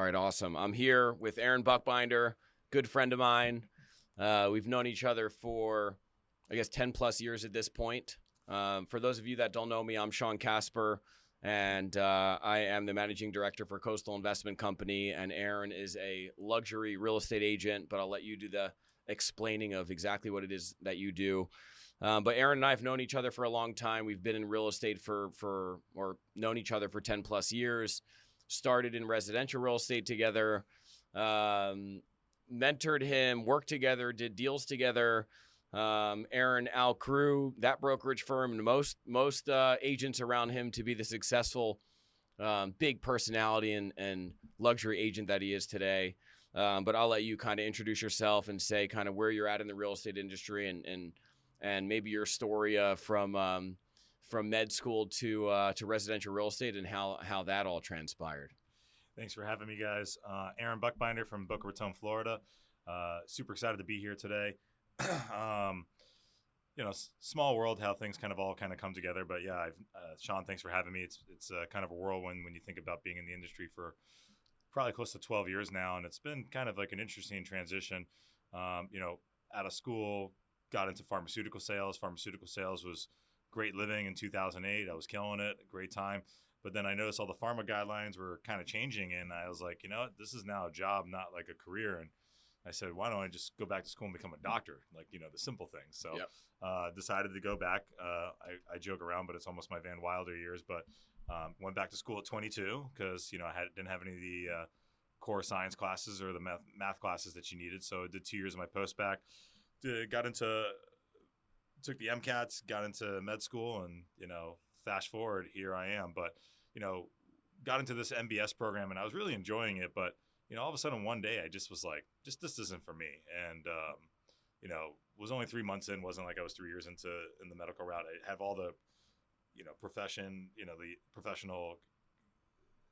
right, awesome. I'm here with Aaron Buchbinder, good friend of mine. We've known each other for, I guess, 10 plus years at this point. For those of you that don't know me, I'm Sean Casper, and I am the managing director for Coastal Investment Company, and Aaron is a luxury real estate agent, but I'll let you do the explaining of exactly what it is that you do. But Aaron and I have known each other for a long time. We've been in real estate or known each other for 10 plus years, started in residential real estate together, mentored him, worked together, did deals together. Aaron outgrew that brokerage firm and most agents around him to be the successful, big personality and luxury agent that he is today. But I'll let you kind of introduce yourself and say kind of where you're at in the real estate industry and maybe your story from med school to residential real estate and how that all transpired. Thanks for having me, guys. Aaron Buchbinder from Boca Raton, Florida. Super excited to be here today. Small world how things kind of come together. But yeah, Sean, thanks for having me. It's kind of a whirlwind when you think about being in the industry for probably close to 12 years now, and it's been kind of like an interesting transition. Out of school, got into pharmaceutical sales. Pharmaceutical sales was great living in 2008. I was killing it, a great time. But then I noticed all the pharma guidelines were kind of changing, and I was like, this is now a job, not like a career. And I said, why don't I just go back to school and become a doctor? Like, the simple things. So decided to go back. I joke around, but it's almost my Van Wilder years. But went back to school at 22 because, didn't have any of the core science classes or the math classes that you needed. So I did 2 years of my post-bac. Took the MCATs, got into med school, and, fast forward, here I am. But, got into this MBS program, and I was really enjoying it. But, all of a sudden one day I just was like, this isn't for me. And, was only 3 months in, wasn't like I was 3 years in the medical route. I have all the, profession, the professional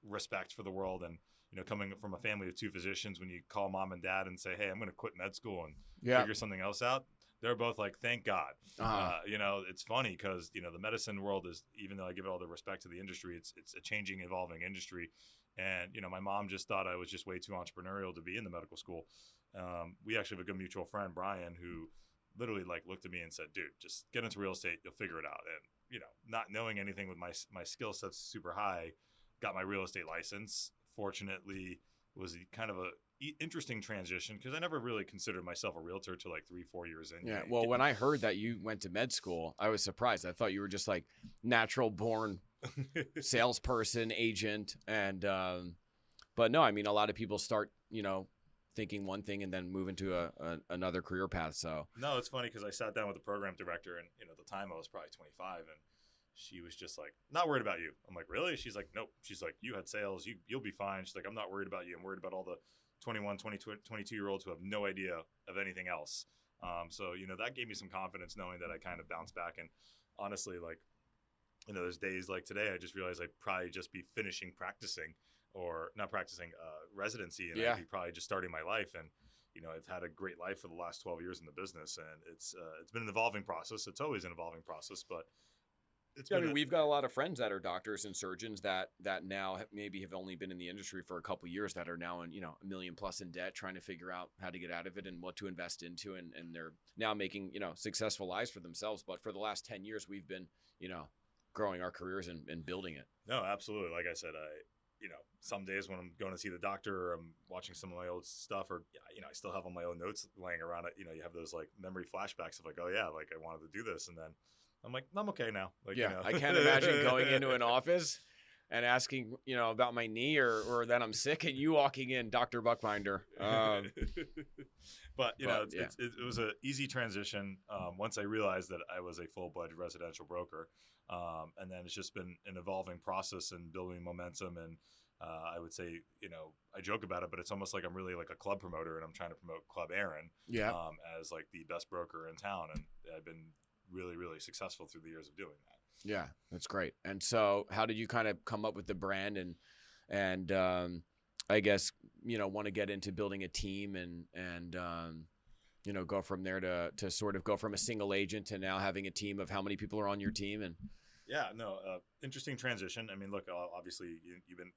respect for the world. And, coming from a family of two physicians, when you call mom and dad and say, hey, I'm going to quit med school and figure something else out, they're both like, thank God. It's funny because, the medicine world is, even though I give it all the respect to the industry, it's a changing, evolving industry. And, my mom just thought I was just way too entrepreneurial to be in the medical school. We actually have a good mutual friend, Brian, who literally looked at me and said, dude, just get into real estate. You'll figure it out. And, not knowing anything with my skill sets super high, got my real estate license. Fortunately, it was kind of a interesting transition because I never really considered myself a realtor till 3-4 years in. Yeah. Well, when I heard that you went to med school, I was surprised. I thought you were just like natural born salesperson, agent. And, but no, I mean, a lot of people start, thinking one thing and then move into another career path. So no, it's funny because I sat down with the program director and, at the time I was probably 25 and she was just like, not worried about you. I'm like, really? She's like, nope. She's like, you had sales. You'll be fine. She's like, I'm not worried about you. I'm worried about all the 21, 22, 22-year-olds who have no idea of anything else. So, that gave me some confidence knowing that I kind of bounced back. And honestly, there's days like today, I just realized I'd probably just be finishing practicing or not practicing residency. And I'd be probably just starting my life. And, I've had a great life for the last 12 years in the business. And it's been an evolving process. It's always an evolving process, but we've got a lot of friends that are doctors and surgeons that now maybe have only been in the industry for a couple of years that are now in, $1 million plus in debt, trying to figure out how to get out of it and what to invest into. And they're now making, successful lives for themselves. But for the last 10 years, we've been, growing our careers and building it. No, absolutely. Like I said, some days when I'm going to see the doctor or I'm watching some of my old stuff or, I still have all my own notes laying around it. You have those memory flashbacks of oh yeah, I wanted to do this. And then I'm like, I'm okay now. I can't imagine going into an office and asking, about my knee or that I'm sick and you walking in, Dr. Buchbinder. But, it was an easy transition once I realized that I was a full-fledged residential broker. And then it's just been an evolving process and building momentum. And I would say, I joke about it, but it's almost like I'm really like a club promoter and I'm trying to promote Club Aaron as the best broker in town. And I've been really, really successful through the years of doing that. Yeah, that's great. And so how did you kind of come up with the brand and I guess, want to get into building a team and go from there to sort of go from a single agent to now having a team of how many people are on your team? And Yeah, no, interesting transition. I mean, look, obviously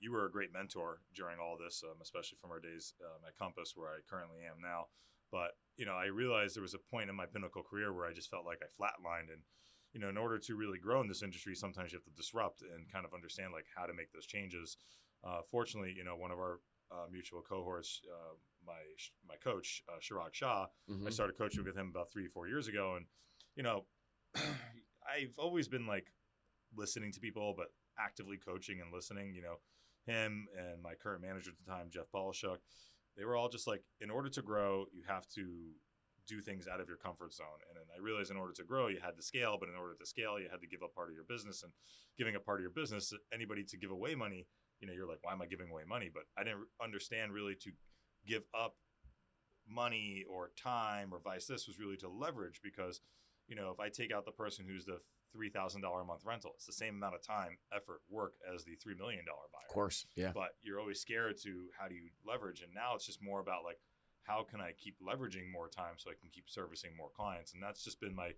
you were a great mentor during all this, especially from our days at Compass, where I currently am now. But I realized there was a point in my pinnacle career where I just felt like I flatlined, and in order to really grow in this industry, sometimes you have to disrupt and kind of understand like how to make those changes. Fortunately, one of our mutual cohorts, my coach, Chirag Shah, I Mm-hmm. started coaching with him about 3 or 4 years ago, and you know, I've always been like listening to people, but actively coaching and listening. Him and my current manager at the time, Jeff Polishuk, they were all just like, in order to grow, you have to do things out of your comfort zone. And then I realized in order to grow, you had to scale, but in order to scale, you had to give up part of your business. And giving up part of your business, anybody to give away money, you're like, why am I giving away money? But I didn't understand really to give up money or time or vice. This was really to leverage, because if I take out the person who's the $3,000 a month rental, it's the same amount of time, effort, work as the $3 million buyer. Of course. Yeah. But you're always scared to, how do you leverage? And now it's just more about like, how can I keep leveraging more time so I can keep servicing more clients? And that's just been my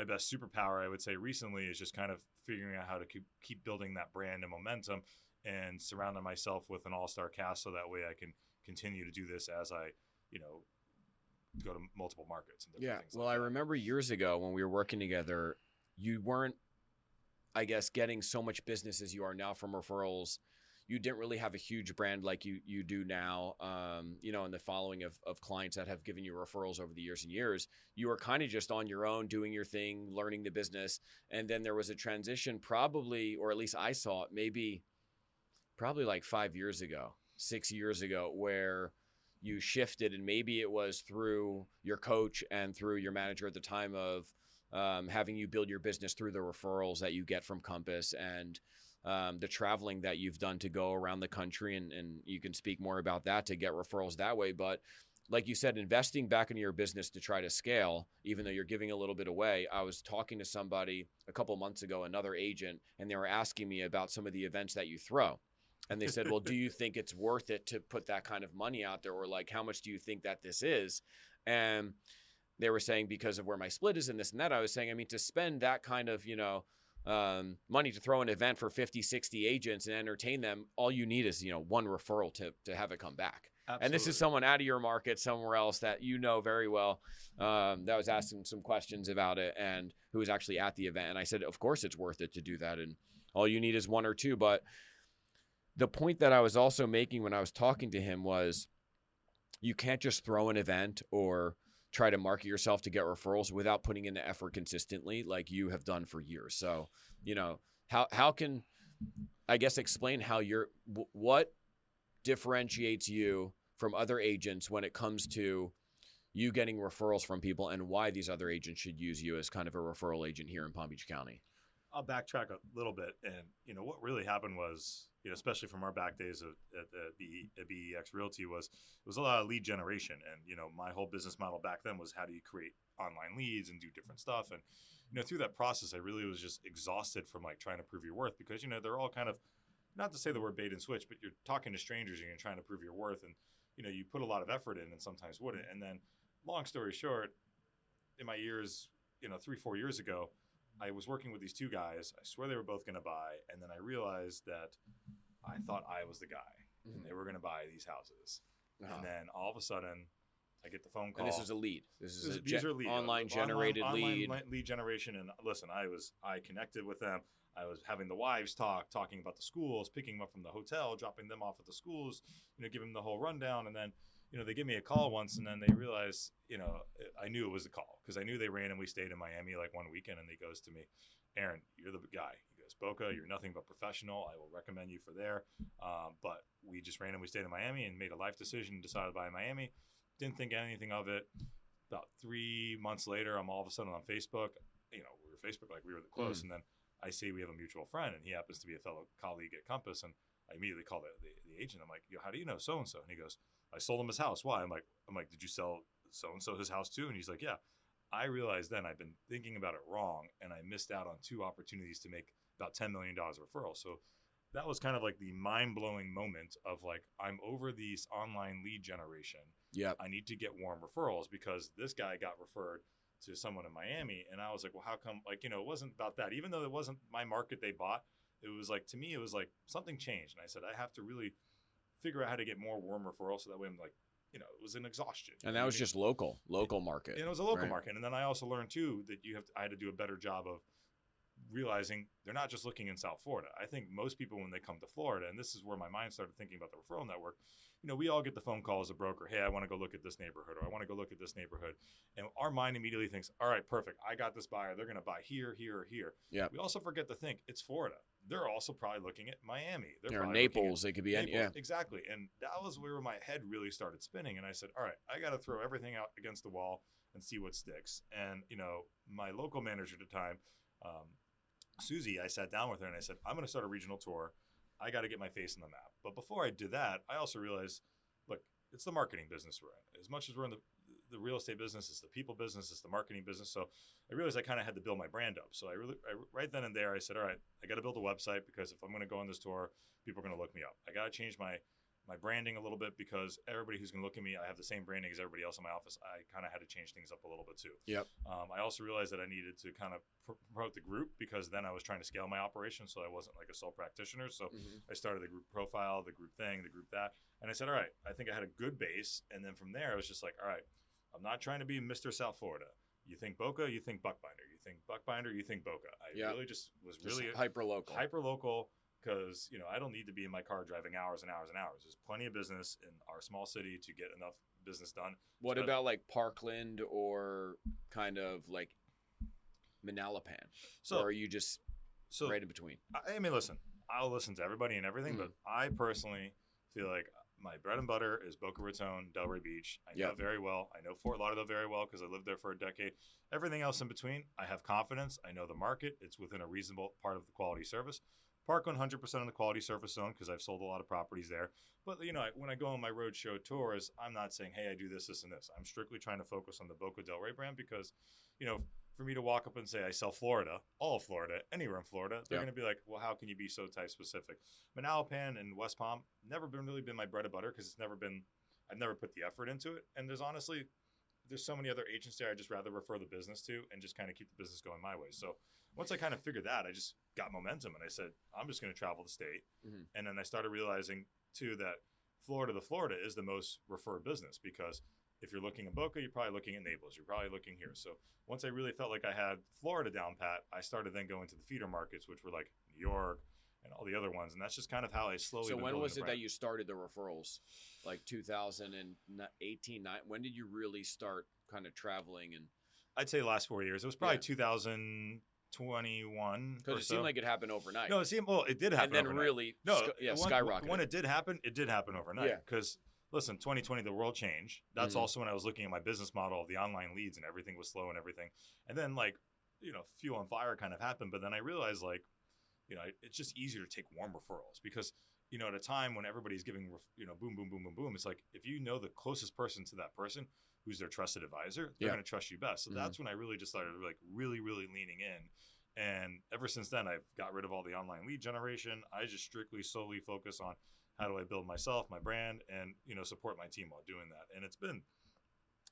best superpower, I would say, recently, is just kind of figuring out how to keep building that brand and momentum, and surrounding myself with an all-star cast, so that way I can continue to do this as I go to multiple markets and different things. Well, like I that. remember years ago when we were working together, you weren't, I guess, getting so much business as you are now from referrals. You didn't really have a huge brand like you do now, and the following of clients that have given you referrals over the years and years. You were kind of just on your own, doing your thing, learning the business. And then there was a transition, probably, or at least I saw it, probably like 5 years ago, 6 years ago, where you shifted, and maybe it was through your coach and through your manager at the time of having you build your business through the referrals that you get from Compass, and the traveling that you've done to go around the country, and you can speak more about that, to get referrals that way. But like you said, investing back into your business to try to scale, even though you're giving a little bit away. I was talking to somebody a couple months ago, another agent, and they were asking me about some of the events that you throw. And they said, well, do you think it's worth it to put that kind of money out there? Or like, how much do you think that this is? And they were saying, because of where my split is and this and that. I was saying, I mean, to spend that kind of, money to throw an event for 50, 60 agents and entertain them, all you need is, one referral to have it come back. Absolutely. And this is someone out of your market, somewhere else that you know very well, that was asking some questions about it, and who was actually at the event. And I said, of course it's worth it to do that. And all you need is one or two. But the point that I was also making when I was talking to him was, you can't just throw an event or try to market yourself to get referrals without putting in the effort consistently, like you have done for years. So, how can, I guess, explain how what differentiates you from other agents when it comes to you getting referrals from people, and why these other agents should use you as kind of a referral agent here in Palm Beach County? I'll backtrack a little bit, and what really happened was, especially from our back days at BEX Realty, was it was a lot of lead generation, and my whole business model back then was, how do you create online leads and do different stuff, and through that process, I really was just exhausted from like trying to prove your worth, because they're all kind of, not to say the word bait and switch, but you're talking to strangers and you're trying to prove your worth, and you put a lot of effort in, and sometimes wouldn't, and then, long story short, in my years, 3-4 years ago, I was working with these two guys. I swear they were both going to buy. And then I realized that I thought I was the guy, and they were going to buy these houses. Uh-huh. And then all of a sudden, I get the phone call. And this is a lead. These are lead, online generated lead. Online lead generation. And listen, I connected with them. I was having the wives talking about the schools, picking them up from the hotel, dropping them off at the schools, giving them the whole rundown. And then, they give me a call once, and then they realize, I knew it was a call, because I knew they randomly stayed in Miami like one weekend, and he goes to me, Aaron, you're the guy. He goes, Boca, you're nothing but professional. I will recommend you for there. But we just randomly stayed in Miami and made a life decision, decided to buy Miami. Didn't think anything of it. About 3 months later, I'm all of a sudden on Facebook. We were Facebook, like we were close. And then I see we have a mutual friend, and he happens to be a fellow colleague at Compass. And I immediately call the agent. I'm like, how do you know so-and-so? And he goes, I sold him his house. Why? I'm like, did you sell so-and-so his house too? And he's like, yeah. I realized then I've been thinking about it wrong, and I missed out on 2 opportunities to make about $10 million referrals. So that was kind of like the mind-blowing moment of like, I'm over these online lead generation. Yeah. I need to get warm referrals, because this guy got referred to someone in Miami. And I was like, well, how come, like, it wasn't about that. Even though it wasn't my market they bought, it was like, to me, it was like something changed. And I said, I have to really figure out how to get more warm referrals. So that way I'm like, it was an exhaustion. And that was just local market. And it was a local market. And then I also learned too that I had to do a better job of realizing they're not just looking in South Florida. I think most people, when they come to Florida, and this is where my mind started thinking about the referral network, we all get the phone call as a broker. Hey, I want to go look at this neighborhood, or I want to go look at this neighborhood. And our mind immediately thinks, all right, perfect. I got this buyer. They're going to buy here, here, or here. Yeah. We also forget to think it's Florida. They're also probably looking at Miami. They're Naples. It could be any. Yeah. Exactly. And that was where my head really started spinning. And I said, all right, I got to throw everything out against the wall and see what sticks. And, my local manager at the time, Susie, I sat down with her and I said, I'm going to start a regional tour. I got to get my face on the map. But before I did that, I also realized, look, it's the marketing business we're in. As much as we're in the real estate business, it's the people business, it's the marketing business. So I realized I kind of had to build my brand up. So I right then and there, I said, all right, I got to build a website, because if I'm going to go on this tour, people are going to look me up. I got to change my branding a little bit, because everybody who's going to look at me, I have the same branding as everybody else in my office. I kind of had to change things up a little bit too. Yep. I also realized that I needed to kind of promote the group, because then I was trying to scale my operation, so I wasn't like a sole practitioner. So I started the group profile, the group thing, the group that, and I said, all right, I think I had a good base. And then from there, I was just like, all right, I'm not trying to be Mr. South Florida. You think Boca, you think Buchbinder. You think Buchbinder, you think Boca. I really just was really hyper local. Because, I don't need to be in my car driving hours and hours and hours. There's plenty of business in our small city to get enough business done. What about like Parkland or kind of like Manalapan? Or are you just right in between? I mean, listen, I'll listen to everybody and everything, but I personally feel like my bread and butter is Boca Raton, Delray Beach. I know it very well. I know Fort Lauderdale very well, because I lived there for a decade. Everything else in between, I have confidence. I know the market. It's within a reasonable part of the quality service. Parkland, 100% in the quality service zone, because I've sold a lot of properties there. But, when I go on my roadshow tours, I'm not saying, hey, I do this, this, and this. I'm strictly trying to focus on the Boca Del Rey brand, because, for me to walk up and say I sell Florida, all of Florida, anywhere in Florida, they're going to be like, well, how can you be so type specific? Manalapan and West Palm, never really been my bread and butter, because I've never put the effort into it. And there's so many other agents there I'd just rather refer the business to and just kind of keep the business going my way. So once I kind of figured that, I just got momentum, and I said, I'm just going to travel the state. And then I started realizing too that Florida is the most referred business, because if you're looking in Boca, you're probably looking at Naples, you're probably looking here. So once I really felt like I had Florida down pat, I started then going to the feeder markets, which were like New York and all the other ones. And that's just kind of how I slowly. So when was it that you started the referrals? Like 2018, when did you really start kind of traveling? And I'd say the last 4 years. It was probably 2021. Because it seemed like it happened overnight. No, it did happen. And then overnight. really, skyrocketed. When it did happen overnight. Yeah. Because listen, 2020, the world changed. That's also when I was looking at my business model of the online leads, and everything was slow and everything. And then fuel on fire kind of happened. But then I realized it's just easier to take warm referrals, because at a time when everybody's giving boom, boom, boom, boom, boom, it's like, if you know the closest person to that person who's their trusted advisor, they're going to trust you best. So that's when I really just started really, really leaning in. And ever since then, I've got rid of all the online lead generation. I just strictly solely focus on how do I build myself, my brand, and support my team while doing that. And it's been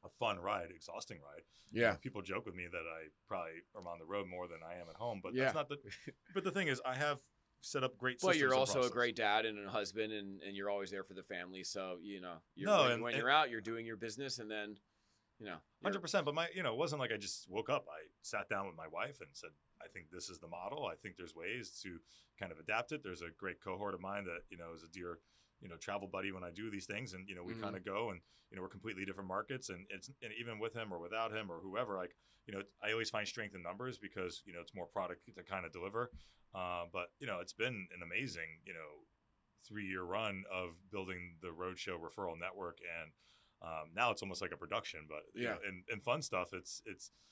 a fun ride, exhausting ride. Yeah. People joke with me that I probably am on the road more than I am at home, but that's not the. But the thing is, I have set up great systems. Well, you're also a great dad and a husband, and you're always there for the family. So when you're out, you're doing your business, and then 100%. But it wasn't like I just woke up. I sat down with my wife and said, I think this is the model. I think there's ways to kind of adapt it. There's a great cohort of mine that is a dear travel buddy when I do these things, and we kind of go, and we're completely different markets, and even with him or without him or whoever, I always find strength in numbers, because it's more product to kind of deliver. But it's been an amazing 3-year run of building the Roadshow referral network, and now it's almost like a production. But and fun stuff. It's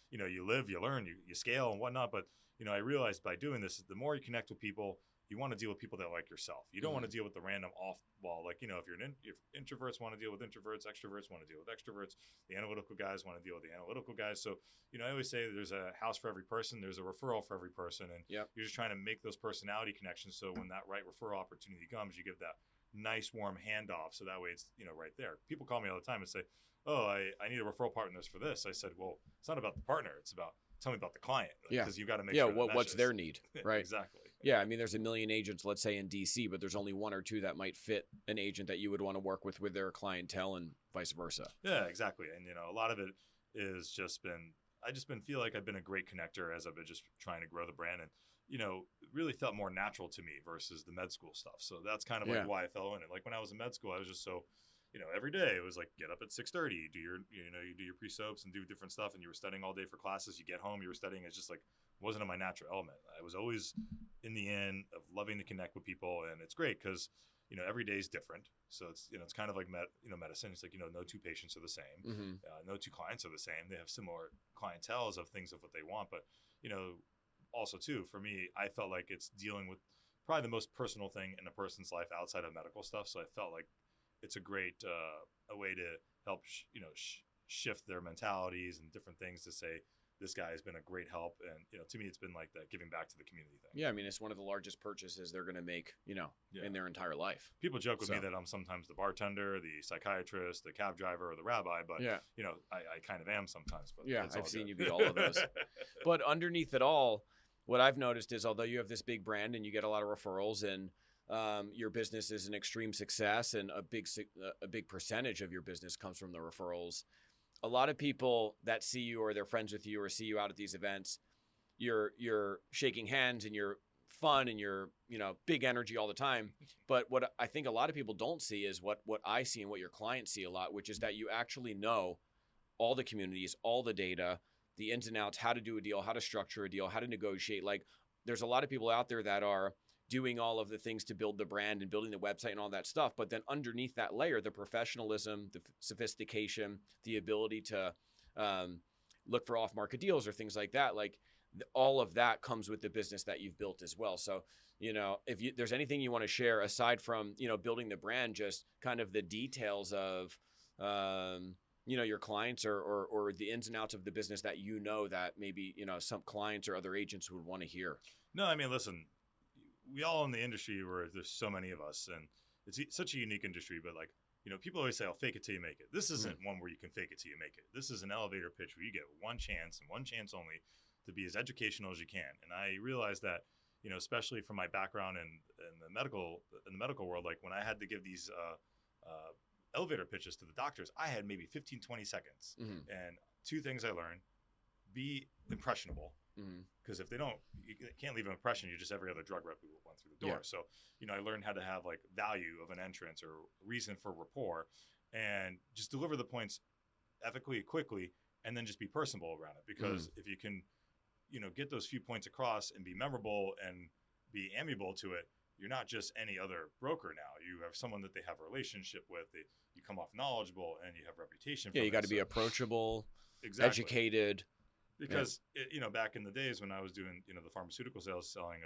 you live, you learn, you scale and whatnot. But I realized by doing this, the more you connect with people, you want to deal with people that like yourself. You don't want to deal with the random off wall. Like, if introverts want to deal with introverts, extroverts want to deal with extroverts, the analytical guys want to deal with the analytical guys. So, I always say there's a house for every person. There's a referral for every person. And you're just trying to make those personality connections. So when that right referral opportunity comes, you give that nice warm handoff. So that way it's, right there. People call me all the time and say, oh, I need a referral partners for this. I said, well, it's not about the partner. It's about, tell me about the client. Because you got to make sure what's their need, right? Exactly. Yeah, I mean, there's a million agents, let's say in DC, but there's only one or two that might fit an agent that you would want to work with their clientele and vice versa. Yeah, exactly. And, a lot of it is just been, feel like I've been a great connector as I've been just trying to grow the brand, and, it really felt more natural to me versus the med school stuff. So that's kind of like why I fell in it. Like when I was in med school, I was just so, every day it was like, get up at 6:30, do your, you do your pre-soaps and do different stuff. And you were studying all day for classes. You get home, you were studying. It's just like, wasn't in my natural element. I was always in the end of loving to connect with people. And it's great because, every day is different. So it's, it's kind of like medicine. It's like, no two patients are the same. Mm-hmm. No two clients are the same. They have similar clienteles of things of what they want. But, also too, for me, I felt like it's dealing with probably the most personal thing in a person's life outside of medical stuff. So I felt like it's a great a way to help, shift their mentalities and different things to say, this guy has been a great help. And, to me, it's been like that giving back to the community thing. Yeah. I mean, it's one of the largest purchases they're going to make, in their entire life. People joke with me that I'm sometimes the bartender, the psychiatrist, the cab driver, or the rabbi, but, I kind of am sometimes. But yeah, I've seen you be all of those. But underneath it all, what I've noticed is although you have this big brand and you get a lot of referrals and your business is an extreme success and a big percentage of your business comes from the referrals, a lot of people that see you or they're friends with you or see you out at these events, you're shaking hands and you're fun and you're, big energy all the time. But what I think a lot of people don't see is what I see and what your clients see a lot, which is that you actually know all the communities, all the data, the ins and outs, how to do a deal, how to structure a deal, how to negotiate. Like there's a lot of people out there that are doing all of the things to build the brand and building the website and all that stuff. But then underneath that layer, the professionalism, the sophistication, the ability to look for off-market deals or things like that, like all of that comes with the business that you've built as well. So, if there's anything you want to share aside from, building the brand, just kind of the details of, your clients or the ins and outs of the business that that maybe, some clients or other agents would want to hear. No, I mean, listen, we all in the industry where there's so many of us and it's such a unique industry, but like, people always say, I'll fake it till you make it. This isn't one where you can fake it till you make it. This is an elevator pitch where you get one chance and one chance only to be as educational as you can. And I realized that, especially from my background in the medical world, like when I had to give these elevator pitches to the doctors, I had maybe 15, 20 seconds. Mm-hmm. And two things I learned: be impressionable. Because if you can't leave an impression, you're just every other drug rep who went through the door. So, I learned how to have like value of an entrance or reason for rapport and just deliver the points ethically, quickly, and then just be personable around it. Because if you can, get those few points across and be memorable and be amiable to it, you're not just any other broker now. You have someone that they have a relationship with. You come off knowledgeable and you have reputation. Yeah, you got to be approachable, educated. Because, back in the days when I was doing, the pharmaceutical sales selling,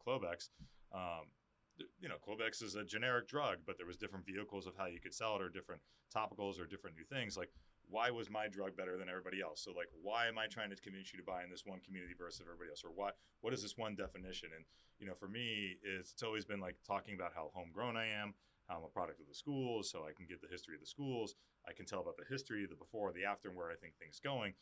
Clobex, Clobex is a generic drug, but there was different vehicles of how you could sell it or different topicals or different new things. Like, why was my drug better than everybody else? So, like, why am I trying to convince you to buy in this one community versus everybody else? Or what is this one definition? And, for me, it's always been like talking about how homegrown I am, how I'm a product of the schools, so I can get the history of the schools. I can tell about the history, the before, the after, and where I think things going.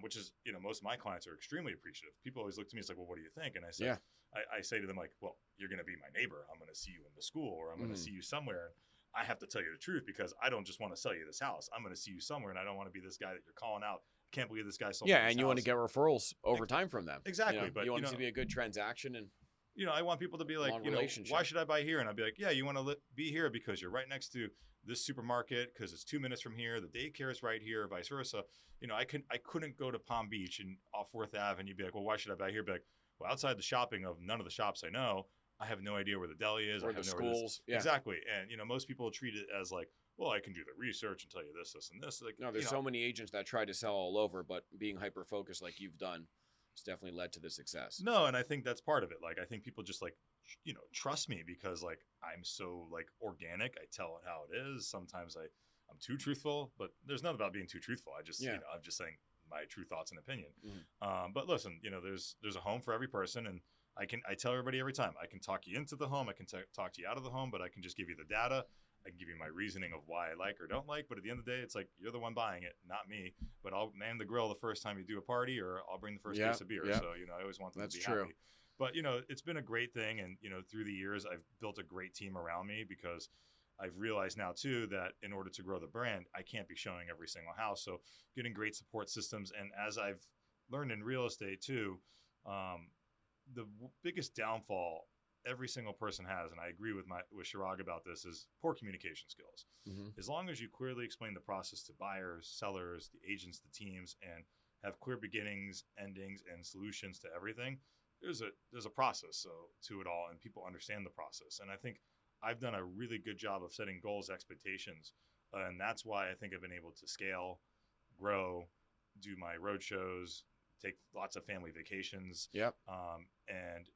Which is, most of my clients are extremely appreciative. People always look to me, it's like, well, what do you think? And I say, I say to them like, well, you're going to be my neighbor. I'm going to see you in the school or I'm going to see you somewhere. I have to tell you the truth because I don't just want to sell you this house. I'm going to see you somewhere and I don't want to be this guy that you're calling out. I can't believe this guy sold me this and you house. want to get referrals over time from them. Exactly. But you want it to be a good transaction and I want people to be like, why should I buy here? And I'll be like, yeah, you want to be here because you're right next to this supermarket because it's 2 minutes from here. The daycare is right here, vice versa. I couldn't go to Palm Beach and off 4th Ave and you'd be like, well, why should I buy here? Be like, well, outside the shopping of none of the shops I know, I have no idea where the deli is. Or the schools. Yeah. Exactly. And, most people treat it as like, well, I can do the research and tell you this, and this. Like, no, there's so many agents that try to sell all over, but being hyper-focused like you've done has definitely led to the success. No, and I think that's part of it. Like, I think people just like, trust me because like I'm so like organic. I tell it how it is. Sometimes I'm too truthful, but there's nothing about being too truthful. I just, I'm just saying my true thoughts and opinion. But listen, there's a home for every person, and I tell everybody every time, I can talk you into the home, I can talk to you out of the home, but I can just give you the data. I can give you my reasoning of why I like or don't like, but at the end of the day, it's like you're the one buying it, not me. But I'll man the grill the first time you do a party, or I'll bring the first case of beer. So I always want them to be happy. But it's been a great thing, and through the years, I've built a great team around me because I've realized now too that in order to grow the brand, I can't be showing every single house. So getting great support systems, and as I've learned in real estate too, the biggest downfall every single person has, and I agree with Chirag about this, is poor communication skills. As long as you clearly explain the process to buyers, sellers, the agents, the teams, and have clear beginnings, endings, and solutions to everything, there's a process to it all, and people understand the process. And I think I've done a really good job of setting goals, expectations, and that's why I think I've been able to scale, grow, do my road shows, take lots of family vacations. And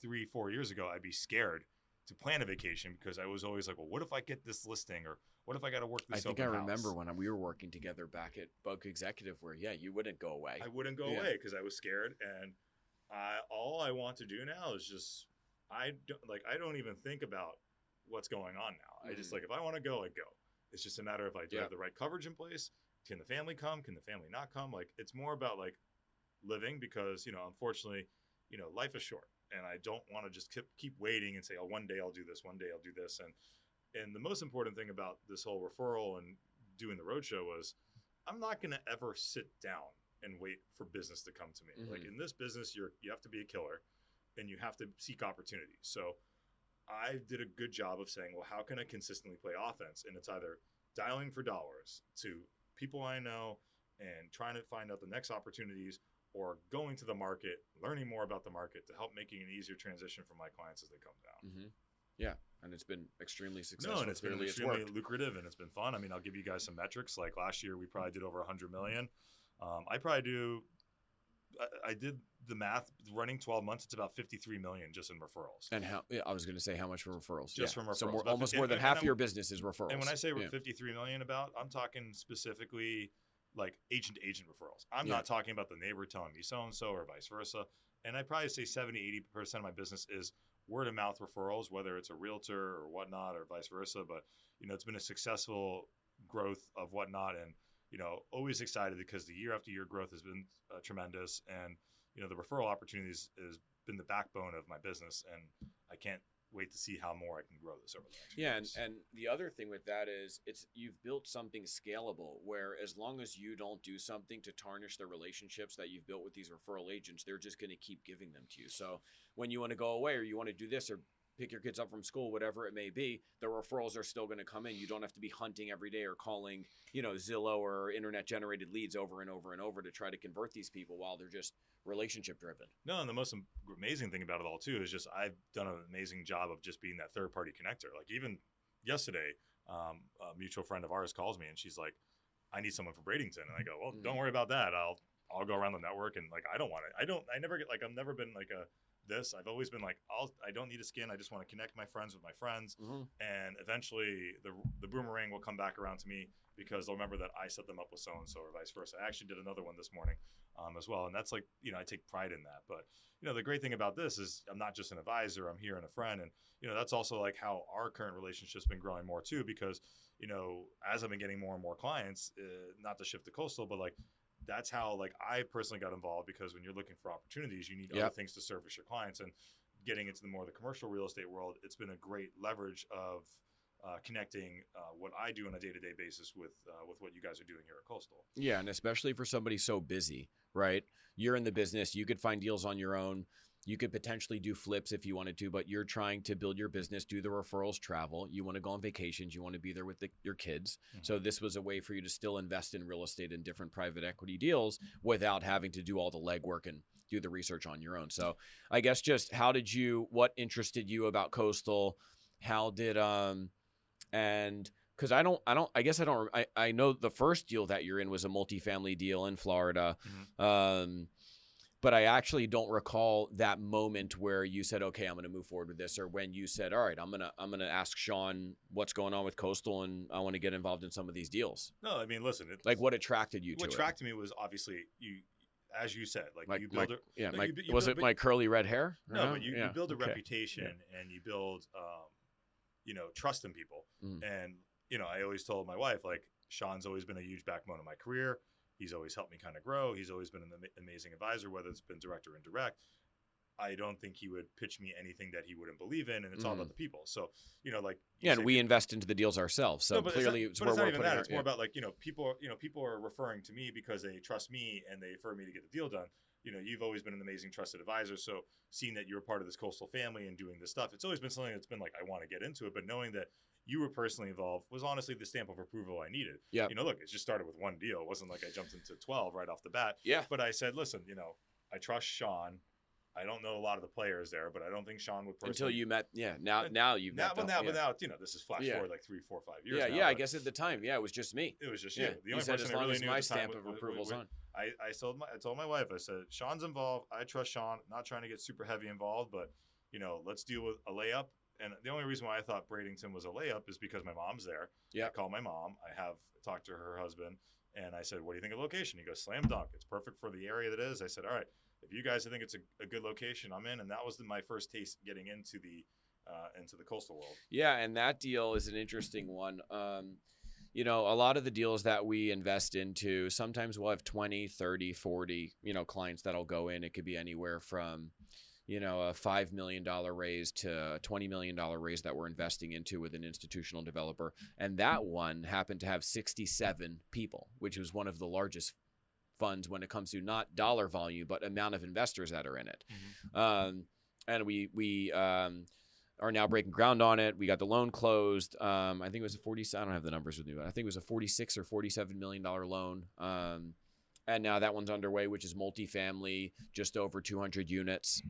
3-4 years ago, I'd be scared to plan a vacation because I was always like, well, what if I get this listing, or what if I got to work this open house? I remember when we were working together back at Bug Executive where, you wouldn't go away. I wouldn't go away because I was scared. And all I want to do now is just, I don't even think about what's going on now. I just if I want to go, I go. It's just a matter of do I have the right coverage in place? Can the family come? Can the family not come? It's more about living because, unfortunately, life is short. And I don't want to just keep waiting and say, oh, one day I'll do this, one day I'll do this. And the most important thing about this whole referral and doing the roadshow was I'm not going to ever sit down and wait for business to come to me. In this business, you have to be a killer and you have to seek opportunities. So I did a good job of saying, well, how can I consistently play offense? And it's either dialing for dollars to people I know and trying to find out the next opportunities, or going to the market, learning more about the market to help making an easier transition for my clients as they come down. Yeah, and it's been extremely successful. No, and it's been extremely lucrative, and it's been fun. I mean, I'll give you guys some metrics. Like last year, we probably did over 100 million. I did the math. Running 12 months, it's about 53 million just in referrals. And I was going to say how much for referrals? Just from referrals. So almost more than half of your business is referrals. And when I say 53 million, I'm talking specifically agent to agent referrals. I'm not talking about the neighbor telling me so-and-so or vice versa. And I probably say 70-80% of my business is word of mouth referrals, whether it's a realtor or whatnot or vice versa. But, it's been a successful growth of whatnot, and, always excited because the year after year growth has been tremendous. And, the referral opportunities has been the backbone of my business, and I can't wait to see how more I can grow this over the next few years. And the other thing with that is you've built something scalable where as long as you don't do something to tarnish the relationships that you've built with these referral agents, they're just going to keep giving them to you. So when you want to go away or you want to do this or pick your kids up from school, whatever it may be, the referrals are still going to come in. You don't have to be hunting every day or calling, Zillow or internet generated leads over and over and over to try to convert these people while they're just relationship driven. No, and the most amazing thing about it all too is just I've done an amazing job of just being that third party connector. Even yesterday, a mutual friend of ours calls me and she's like, I need someone for Bradenton. And I go, well, don't worry about that. I'll go around the network, and I don't want it. I never get I've never been this. I've always been I don't need a skin. I just want to connect my friends with my friends. And eventually the boomerang will come back around to me because they'll remember that I set them up with so-and-so or vice versa. I actually did another one this morning as well. And that's I take pride in that. But, the great thing about this is I'm not just an advisor, I'm here and a friend. And, that's also how our current relationship's been growing more too, because, as I've been getting more and more clients, not to shift to coastal, but that's how I personally got involved, because when you're looking for opportunities, you need other things to service your clients. And getting into the commercial real estate world, it's been a great leverage of connecting what I do on a day-to-day basis with what you guys are doing here at Coastal. Yeah, and especially for somebody so busy, right? You're in the business, you could find deals on your own. You could potentially do flips if you wanted to, but you're trying to build your business, do the referrals, travel. You want to go on vacations. You want to be there with your kids. So this was a way for you to still invest in real estate and different private equity deals without having to do all the legwork and do the research on your own. So I guess just what interested you about Coastal? How did, and because I know the first deal that you're in was a multifamily deal in Florida. But I actually don't recall that moment where you said, okay, I'm going to move forward with this, or when you said, all right, I'm going to ask Sean what's going on with Coastal and I want to get involved in some of these deals. No, I mean, listen, what attracted you to it? What attracted me was obviously as you said, like you my build yeah, no, my you was build, it my curly red hair? no, but you build a okay. reputation and you build, trust in people. Mhm. And, I always told my wife, like, Sean's always been a huge backbone of my career. He's always helped me kind of grow. He's always been an amazing advisor, whether it's been direct or indirect. I don't think he would pitch me anything that he wouldn't believe in, and it's all about the people. So, like you Yeah, and said, we invest into the deals ourselves. So no, but clearly, it's not even that. It's more yeah. about, like, people are referring to me because they trust me and they refer me to get the deal done. You've always been an amazing trusted advisor. So seeing that you're part of this coastal family and doing this stuff, it's always been something that's been like, I want to get into it. But knowing that you were personally involved was honestly the stamp of approval I needed. Yeah. Look, it just started with one deal. It wasn't like I jumped into 12 right off the bat. Yeah. But I said, listen, I trust Sean. I don't know a lot of the players there, but I don't think Sean would personally. Until you met, now you've met them. But now, this is flash forward like 3, 4, 5 years. Yeah, now, I guess at the time, it was just me. It was just you. The only person as I long really as knew my at the time stamp of approval's on. I told my wife, I said, Sean's involved. I trust Sean. Not trying to get super heavy involved, but let's deal with a layup. And the only reason why I thought Bradenton was a layup is because my mom's there. Yeah. I called my mom. I have talked to her husband, and I said, "What do you think of the location?" He goes, "Slam dunk. It's perfect for the area that it is." I said, "All right. If you guys think it's a good location, I'm in." And that was my first taste getting into the coastal world. Yeah, and that deal is an interesting one. A lot of the deals that we invest into, sometimes we'll have 20, 30, 40, clients that'll go in. It could be anywhere from, a $5 million raise to a $20 million raise that we're investing into with an institutional developer. And that one happened to have 67 people, which was one of the largest funds when it comes to not dollar volume, but amount of investors that are in it. Mm-hmm. And we are now breaking ground on it. We got the loan closed. I think it was I don't have the numbers with me, but I think it was a $46 or $47 million loan. And now that one's underway, which is multifamily, just over 200 units,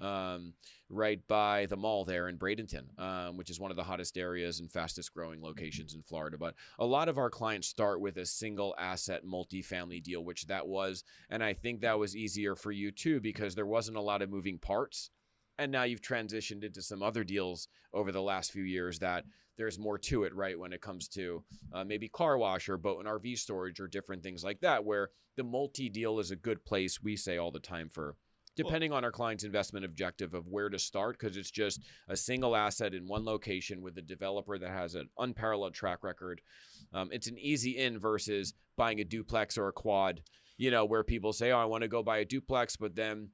right by the mall there in Bradenton, which is one of the hottest areas and fastest growing locations in Florida. But a lot of our clients start with a single asset multifamily deal, which that was. And I think that was easier for you too, because there wasn't a lot of moving parts. And now you've transitioned into some other deals over the last few years that there's more to it, right? When it comes to maybe car wash or boat and RV storage or different things like that, where the multi-deal is a good place, we say all the time, for depending on our client's investment objective of where to start, because it's just a single asset in one location with a developer that has an unparalleled track record. It's an easy in versus buying a duplex or a quad, where people say, oh, I want to go buy a duplex, but then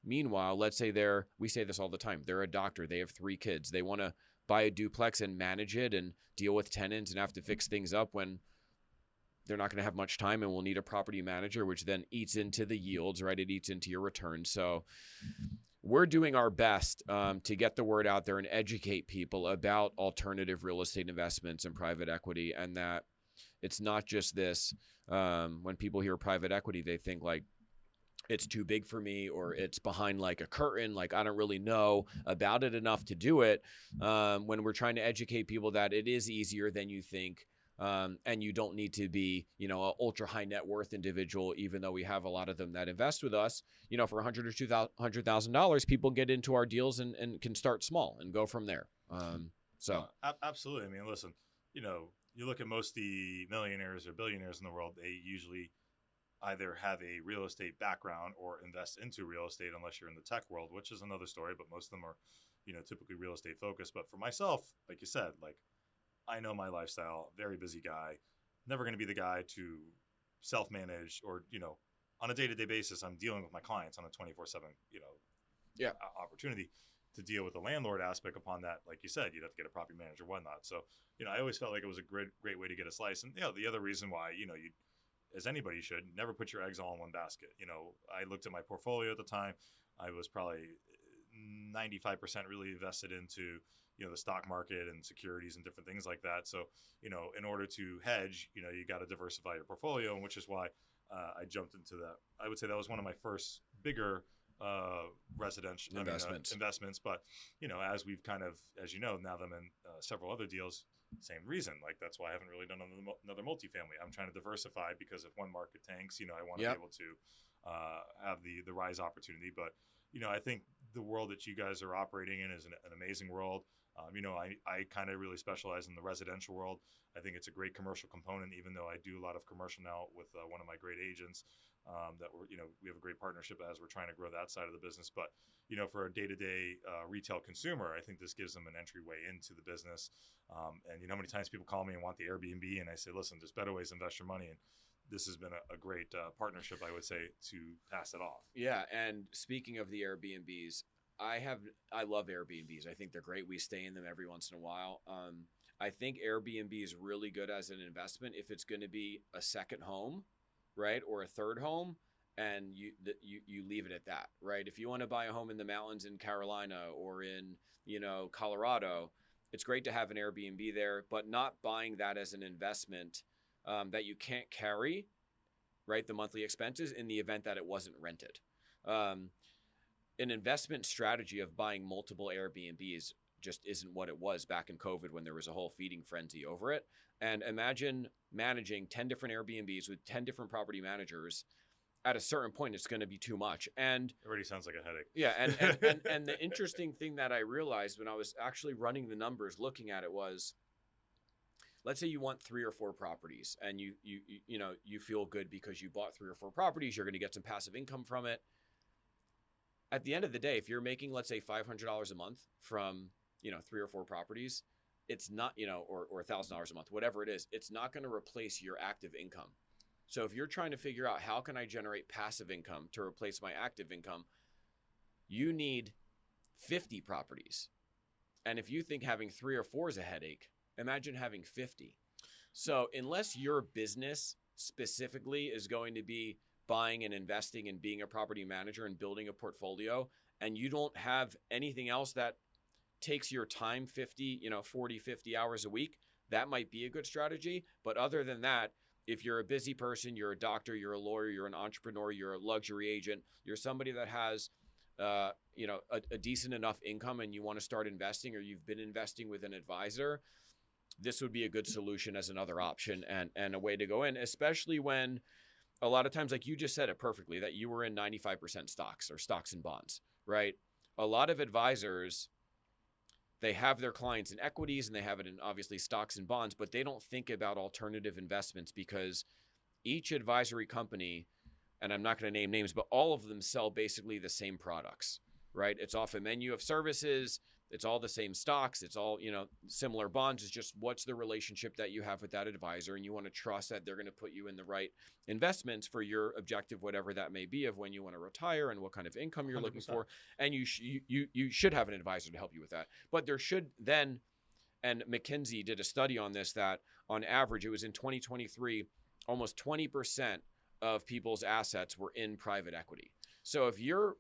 meanwhile, let's say we say this all the time, they're a doctor, they have 3 kids, they want to buy a duplex and manage it and deal with tenants and have to fix things up when they're not going to have much time, and will need a property manager, which then eats into the yields, right? It eats into your returns. So we're doing our best to get the word out there and educate people about alternative real estate investments and private equity, and that it's not just this. When people hear private equity, they think like, it's too big for me, or it's behind like a curtain, like I don't really know about it enough to do it. When we're trying to educate people that it is easier than you think, and you don't need to be, an ultra high net worth individual, even though we have a lot of them that invest with us, for $100,000 or $200,000, people get into our deals and can start small and go from there. Absolutely. I mean, listen, you look at most of the millionaires or billionaires in the world, they usually either have a real estate background or invest into real estate, unless you're in the tech world, which is another story, but most of them are, typically real estate focused. But for myself, like you said, like, I know my lifestyle, very busy guy, never going to be the guy to self-manage or, on a day-to-day basis, I'm dealing with my clients on a 24/7, opportunity to deal with the landlord aspect upon that. Like you said, you'd have to get a property manager, whatnot. So, I always felt like it was a great way to get a slice. And, the other reason why, you as anybody should, never put your eggs all in one basket. I looked at my portfolio at the time. I was probably 95% really invested into, the stock market and securities and different things like that. So, in order to hedge, you got to diversify your portfolio, and which is why I jumped into that. I would say that was one of my first bigger residential investments. But, as we've kind of, as now that I'm in several other deals, same reason. Like, that's why I haven't really done another multifamily. I'm trying to diversify, because if one market tanks, I want to be able to have the rise opportunity. But, I think the world that you guys are operating in is an amazing world. I kind of really specialize in the residential world. I think it's a great commercial component, even though I do a lot of commercial now with one of my great agents that we have a great partnership as we're trying to grow that side of the business. But, for a day-to-day retail consumer, I think this gives them an entryway into the business. And how many times people call me and want the Airbnb, and I say, listen, there's better ways to invest your money. And this has been a great partnership, I would say, to pass it off. Yeah. And speaking of the Airbnbs, I love Airbnbs. I think they're great. We stay in them every once in a while. I think Airbnb is really good as an investment if it's going to be a second home, right, or a third home, and you leave it at that, right? If you want to buy a home in the mountains in Carolina or in Colorado, it's great to have an Airbnb there, but not buying that as an investment that you can't carry, right, the monthly expenses in the event that it wasn't rented. An investment strategy of buying multiple Airbnbs just isn't what it was back in COVID when there was a whole feeding frenzy over it. And imagine managing 10 different Airbnbs with 10 different property managers. At a certain point, it's going to be too much. And it already sounds like a headache. Yeah. And the interesting thing that I realized when I was actually running the numbers, looking at it was, let's say you want 3 or 4 properties and you feel good because you bought 3 or 4 properties, you're going to get some passive income from it. At the end of the day, if you're making, let's say, $500 a month from, 3 or 4 properties, it's not, or $1,000 a month, whatever it is, it's not going to replace your active income. So if you're trying to figure out how can I generate passive income to replace my active income, you need 50 properties. And if you think having 3 or 4 is a headache, imagine having 50. So unless your business specifically is going to be buying and investing and being a property manager and building a portfolio, and you don't have anything else that takes your time 40, 50 hours a week, that might be a good strategy. But other than that, if you're a busy person, you're a doctor, you're a lawyer, you're an entrepreneur, you're a luxury agent, you're somebody that has a decent enough income and you want to start investing, or you've been investing with an advisor, this would be a good solution as another option and a way to go in, especially when a lot of times, like you just said it perfectly, that you were in 95% stocks or stocks and bonds, right? A lot of advisors, they have their clients in equities and they have it in obviously stocks and bonds, but they don't think about alternative investments because each advisory company, and I'm not going to name names, but all of them sell basically the same products, right? It's off a menu of services. It's all the same stocks. It's all, similar bonds. It's just what's the relationship that you have with that advisor, and you want to trust that they're going to put you in the right investments for your objective, whatever that may be, of when you want to retire and what kind of income you're 100%. looking for. And you should have an advisor to help you with that. But there should then, and McKinsey did a study on this, that on average, it was in 2023, almost 20% of people's assets were in private equity. So if your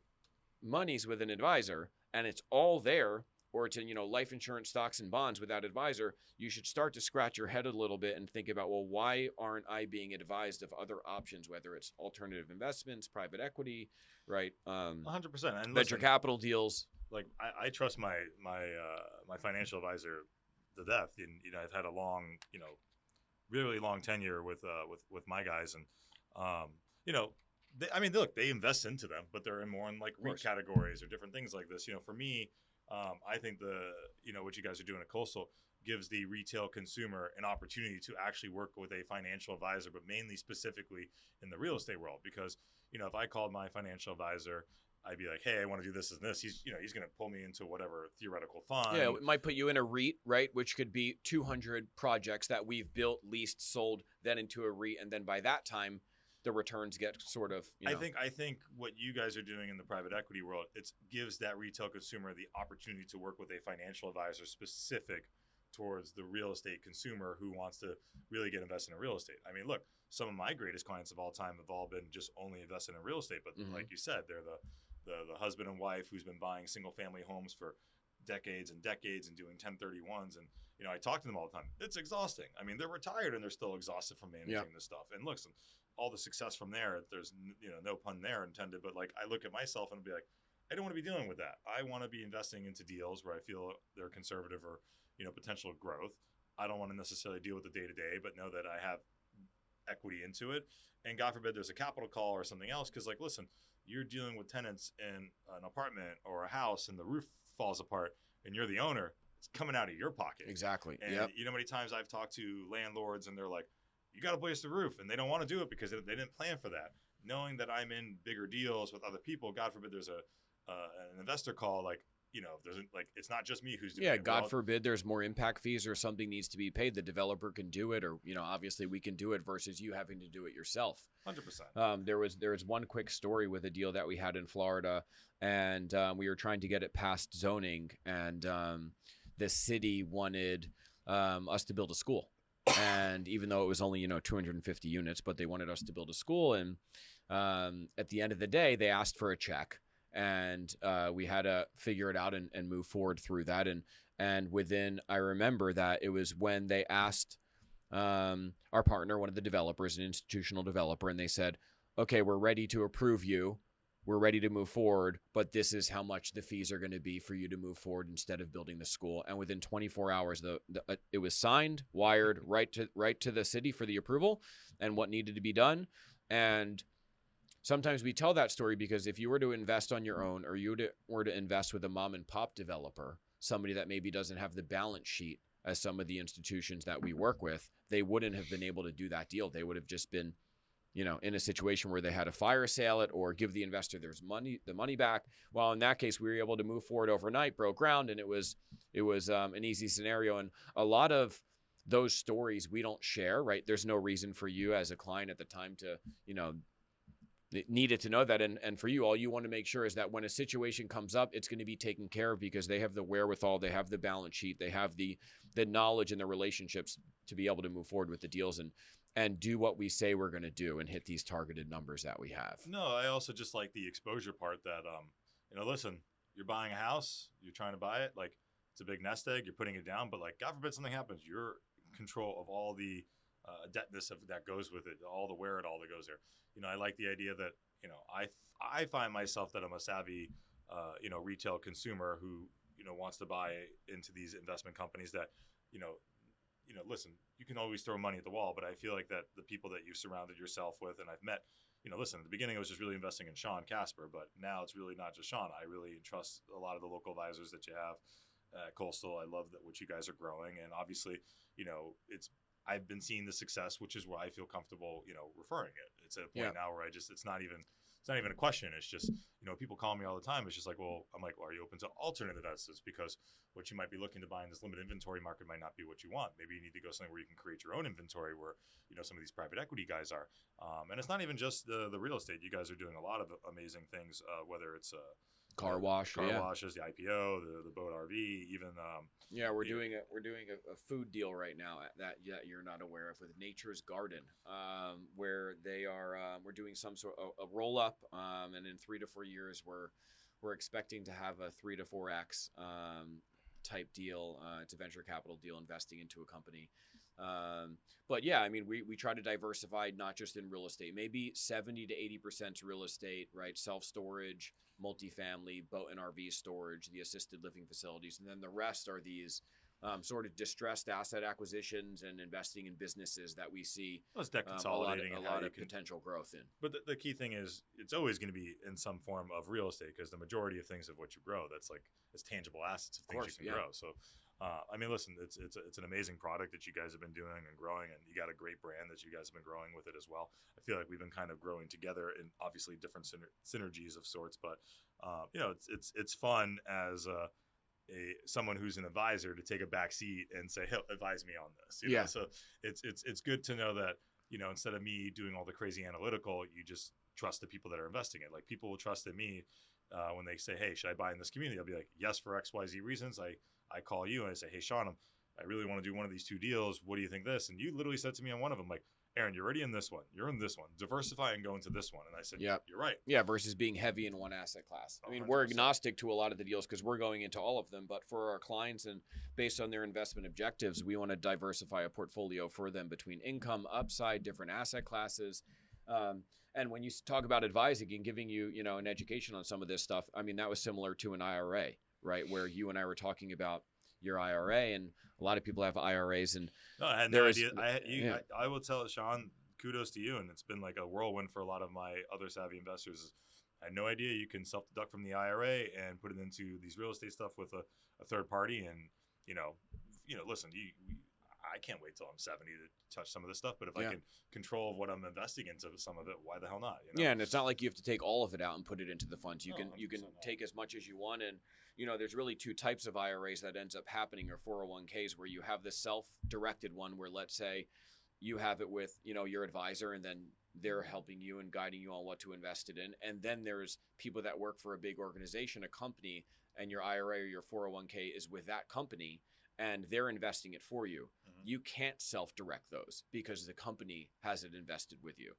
money's with an advisor and it's all there, or it's in, life insurance, stocks and bonds with that advisor, you should start to scratch your head a little bit and think about, well, why aren't I being advised of other options, whether it's alternative investments, private equity, right? 100%. And venture capital deals. Like I trust my financial advisor to death. And, I've had a long, really long tenure with my guys, and look, they invest into them, but they're more in like REIT categories or different things like this. For me, I think what you guys are doing at Coastal gives the retail consumer an opportunity to actually work with a financial advisor, but mainly specifically in the real estate world. Because, if I called my financial advisor, I'd be like, hey, I want to do this and this. He's going to pull me into whatever theoretical fund. Yeah, it might put you in a REIT, right? Which could be 200 projects that we've built, leased, sold, then into a REIT. And then by that time, the returns get sort of, I think what you guys are doing in the private equity world, it gives that retail consumer the opportunity to work with a financial advisor specific towards the real estate consumer who wants to really get invested in real estate. I mean, look, some of my greatest clients of all time have all been just only invested in real estate, but like you said, they're the husband and wife who's been buying single family homes for decades and decades and doing 1031s. And, I talk to them all the time. It's exhausting. I mean, they're retired and they're still exhausted from managing this stuff. And look, all the success from there, there's no pun there intended, but like I look at myself and be like, I don't want to be dealing with that. I want to be investing into deals where I feel they're conservative or potential growth. I don't want to necessarily deal with the day-to-day, but know that I have equity into it. And God forbid there's a capital call or something else, because like, listen, you're dealing with tenants in an apartment or a house and the roof falls apart and you're the owner. coming out of your pocket. Exactly. And Yep. you know how many times I've talked to landlords and they're like, you got to blaze the roof, and they don't want to do it because they didn't plan for that. Knowing that I'm in bigger deals with other people, God forbid there's an investor call, like, you know, there's like, it's not just me who's doing it. God forbid there's more impact fees or something needs to be paid. The developer can do it, or, you know, obviously we can do it versus you having to do it yourself. 100%. There was one quick story with a deal that we had in Florida, and we were trying to get it past zoning, and the city wanted us to build a school. And even though it was only, 250 units, but they wanted us to build a school. And at the end of the day, they asked for a check, and we had to figure it out and move forward through that. And within, I remember that it was when they asked our partner, one of the developers, an institutional developer, and they said, okay, we're ready to approve you. We're ready to move forward, but this is how much the fees are going to be for you to move forward instead of building the school. And within 24 hours, it was signed, wired right to the city for the approval and what needed to be done. And sometimes we tell that story because if you were to invest on your own, or you were to invest with a mom and pop developer, somebody that maybe doesn't have the balance sheet as some of the institutions that we work with, they wouldn't have been able to do that deal. They would have just been, in a situation where they had to fire sale it or give the investor the money back. Well, in that case, we were able to move forward overnight, broke ground, and it was an easy scenario. And a lot of those stories we don't share, right? There's no reason for you as a client at the time to, needed to know that. And for you, all you want to make sure is that when a situation comes up, it's going to be taken care of because they have the wherewithal, they have the balance sheet, they have the knowledge and the relationships to be able to move forward with the deals and do what we say we're going to do and hit these targeted numbers that we have. No, I also just like the exposure part that, listen, you're buying a house, you're trying to buy it, like it's a big nest egg, you're putting it down, but like God forbid something happens, you're in control of all the debtness of that goes with it, all the wherewithal that goes there. I like the idea that, I find myself that I'm a savvy, retail consumer who, wants to buy into these investment companies that, listen, you can always throw money at the wall, but I feel like that the people that you surrounded yourself with, and I've met, listen, at the beginning I was just really investing in Sean Casper, but now it's really not just Sean. I really trust a lot of the local advisors that you have at Coastal. I love that what you guys are growing, and obviously, I've been seeing the success, which is where I feel comfortable, referring it. It's at a point now where it's not even a question. It's just, people call me all the time. It's just like, well, I'm like, well, are you open to alternate investments? Because what you might be looking to buy in this limited inventory market might not be what you want. Maybe you need to go somewhere where you can create your own inventory where, some of these private equity guys are. And it's not even just the real estate. You guys are doing a lot of amazing things, whether it's car washes, the IPO, the boat RV, even we're doing a food deal right now that you're not aware of with Nature's Garden, where they are we're doing some sort of a roll up, and in 3 to 4 years we're expecting to have a 3 to 4x type deal. It's a venture capital deal investing into a company. But yeah, I mean, we try to diversify not just in real estate, maybe 70 to 80% real estate, right? Self-storage, multifamily, boat and RV storage, the assisted living facilities. And then the rest are these sort of distressed asset acquisitions and investing in businesses that we see debt consolidating a lot of potential growth in. But the key thing is it's always going to be in some form of real estate because the majority of things of what you grow, that's like it's tangible assets of things you can grow. So, I mean, listen, it's an amazing product that you guys have been doing and growing, and you got a great brand that you guys have been growing with it as well. I feel like we've been kind of growing together in obviously different synergies of sorts, but it's fun as someone who's an advisor to take a back seat and say, hey, advise me on this. You know? So it's good to know that, instead of me doing all the crazy analytical, you just trust the people that are investing it. Like people will trust in me when they say, hey, should I buy in this community? I'll be like, yes, for XYZ reasons. I call you and I say, hey, Sean, I really want to do one of these 2 deals. What do you think this? And you literally said to me on one of them, like, Aaron, you're already in this one. You're in this one. Diversify and go into this one. And I said, you're right. Yeah, versus being heavy in one asset class. I mean, 100%. We're agnostic to a lot of the deals because we're going into all of them. But for our clients and based on their investment objectives, we want to diversify a portfolio for them between income, upside, different asset classes. And when you talk about advising and giving you, an education on some of this stuff, I mean, that was similar to an IRA, right? Where you and I were talking about your IRA, and a lot of people have IRAs, and no, I had no idea. I will tell Sean, kudos to you, and it's been like a whirlwind for a lot of my other savvy investors. I had no idea you can self-deduct from the IRA and put it into these real estate stuff with a third party, and listen, I can't wait till I'm 70 to touch some of this stuff, but if I can control what I'm investing into some of it, why the hell not? Yeah, and it's not like you have to take all of it out and put it into the funds. You can not. take as much as you want, and there's really two types of IRAs that ends up happening, or 401ks, where you have the self-directed one, where let's say you have it with your advisor, and then they're helping you and guiding you on what to invest it in, and then there's people that work for a big organization, a company, and your IRA or your 401k is with that company, and they're investing it for you. You can't self-direct those because the company has it invested with you.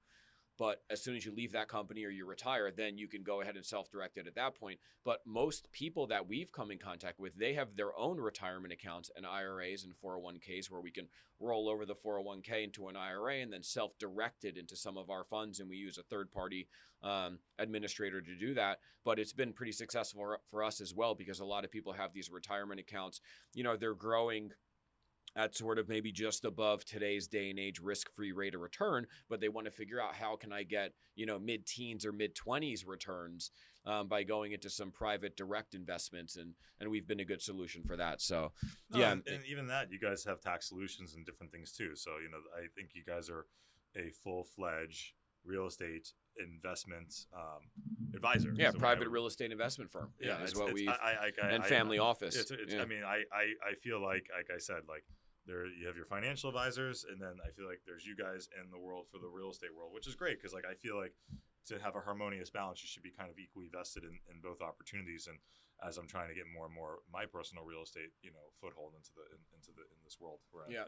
But as soon as you leave that company or you retire, then you can go ahead and self-direct it at that point. But most people that we've come in contact with, they have their own retirement accounts and IRAs and 401ks where we can roll over the 401k into an IRA and then self-direct it into some of our funds. And we use a third-party administrator to do that. But it's been pretty successful for us as well, because a lot of people have these retirement accounts. They're growing at sort of maybe just above today's day and age risk-free rate of return, but they want to figure out how can I get, mid-teens or mid-20s returns by going into some private direct investments, and we've been a good solution for that. So, and even that, you guys have tax solutions and different things too. So, I think you guys are a full-fledged real estate investment advisor. Yeah, private real estate investment firm. Yeah, is what we and family office. I mean, I feel like I said, like, there you have your financial advisors, and then I feel like there's you guys in the world for the real estate world, which is great, because like I feel like to have a harmonious balance, you should be kind of equally vested in both opportunities. And as I'm trying to get more and more my personal real estate, foothold in this world. Yeah.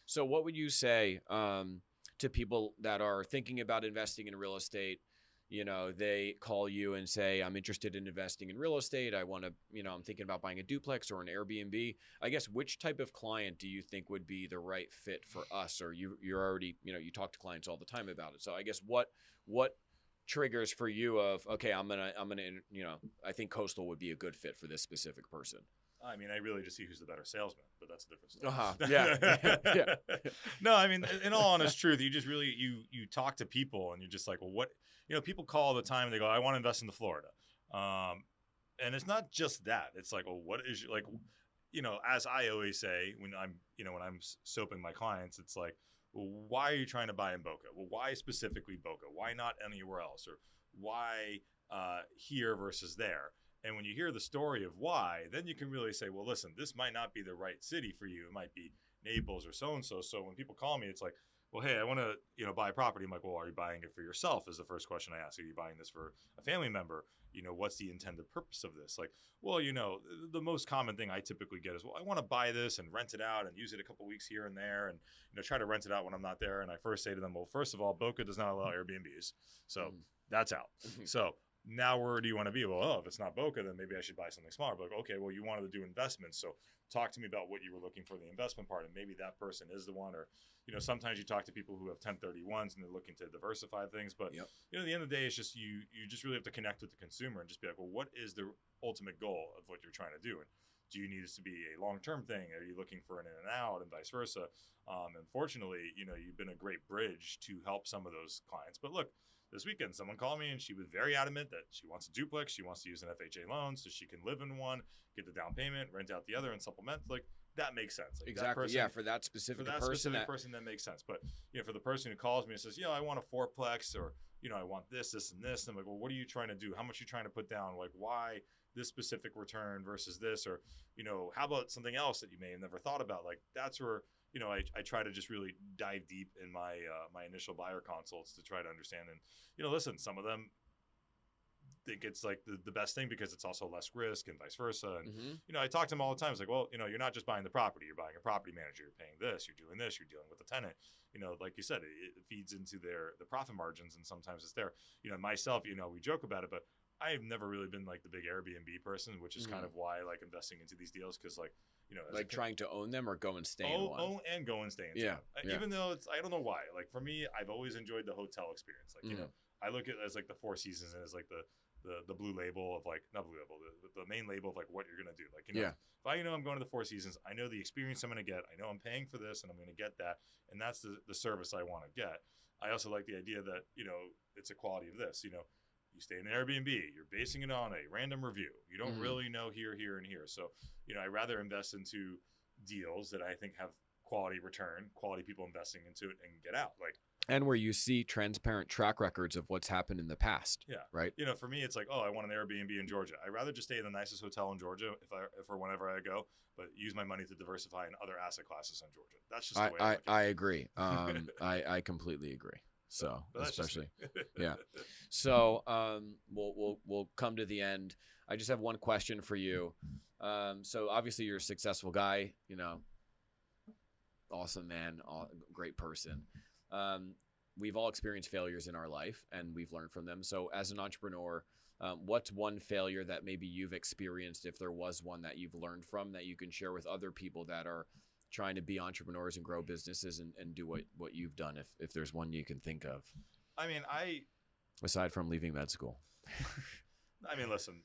So what would you say to people that are thinking about investing in real estate? They call you and say, I'm interested in investing in real estate. I want to, I'm thinking about buying a duplex or an Airbnb. I guess, which type of client do you think would be the right fit for us? Or you're already, you talk to clients all the time about it. So I guess what triggers for you of, okay, I'm going to, I think Coastal would be a good fit for this specific person. I mean, I really just see who's the better salesman, but that's a different story. Yeah. No, I mean, in all honest truth, you just really, you talk to people and you're just like, well, what, people call all the time and they go, I want to invest into Florida. And it's not just that. It's like, well, what is like, as I always say, when I'm soaping my clients, it's like, well, why are you trying to buy in Boca? Well, why specifically Boca? Why not anywhere else? Or why here versus there? And when you hear the story of why, then you can really say, well, listen, this might not be the right city for you. It might be Naples or so-and-so. So when people call me, it's like, well, hey, I want to, buy a property. I'm like, well, are you buying it for yourself? Is the first question I ask. Are you buying this for a family member? What's the intended purpose of this? Like, well, the most common thing I typically get is, well, I want to buy this and rent it out and use it a couple weeks here and there and, try to rent it out when I'm not there. And I first say to them, well, first of all, Boca does not allow Airbnbs. So that's out. So now where do you want to be? Well, if it's not Boca, then maybe I should buy something smaller. But like, okay, well, you wanted to do investments. So talk to me about what you were looking for the investment part. And maybe that person is the one. Or, sometimes you talk to people who have 1031s and they're looking to diversify things. But, at the end of the day, it's just you just really have to connect with the consumer and just be like, well, what is the ultimate goal of what you're trying to do? And do you need this to be a long-term thing? Are you looking for an in and out and vice versa? And fortunately, you've been a great bridge to help some of those clients. But look, this weekend, someone called me and she was very adamant that she wants a duplex. She wants to use an FHA loan so she can live in one, get the down payment, rent out the other, and supplement. Like, that makes sense. Like, exactly. That person, for that specific person, that makes sense. But, for the person who calls me and says, I want a fourplex, or, I want this, and this. And I'm like, well, what are you trying to do? How much are you trying to put down? Like, why this specific return versus this? Or, how about something else that you may have never thought about? Like, that's where, I try to just really dive deep in my my initial buyer consults to try to understand. And, listen, some of them think it's like the best thing because it's also less risk and vice versa. And, I talk to them all the time. It's like, well, you're not just buying the property. You're buying a property manager. You're paying this. You're doing this. You're dealing with the tenant. Like you said, it feeds into the profit margins. And sometimes it's there. Myself, we joke about it, but I've never really been like the big Airbnb person, which is kind of why I like investing into these deals. Because like, like trying to own them or go and stay in one. Own and go and stay in one. Even though I don't know why. Like for me, I've always enjoyed the hotel experience. Like, I look at it as like the Four Seasons and as like the blue label of like, not blue label, the main label of like what you're going to do. Like, if I I'm going to the Four Seasons, I know the experience I'm going to get. I know I'm paying for this and I'm going to get that. And that's the service I want to get. I also like the idea that, it's a quality of this, you stay in an Airbnb, you're basing it on a random review. You don't really know here, and here. So, I'd rather invest into, deals that I think have quality return, quality people investing into it, and get out. Like, and where you see transparent track records of what's happened in the past. yeah, right. For me, it's like, oh, I want an Airbnb in Georgia. I'd rather just stay in the nicest hotel in Georgia if or whenever I go, but use my money to diversify in other asset classes in Georgia. That's just the way I look at I it. agree. I completely agree. So But that's just especially, yeah. So we'll come to the end. I just have one question for you. So obviously you're a successful guy, awesome man, great person. We've all experienced failures in our life and we've learned from them. So as an entrepreneur, what's one failure that maybe you've experienced, if there was one that you've learned from, that you can share with other people that are trying to be entrepreneurs and grow businesses and do what you've done, if there's one you can think of? I mean, aside from leaving med school. Listen,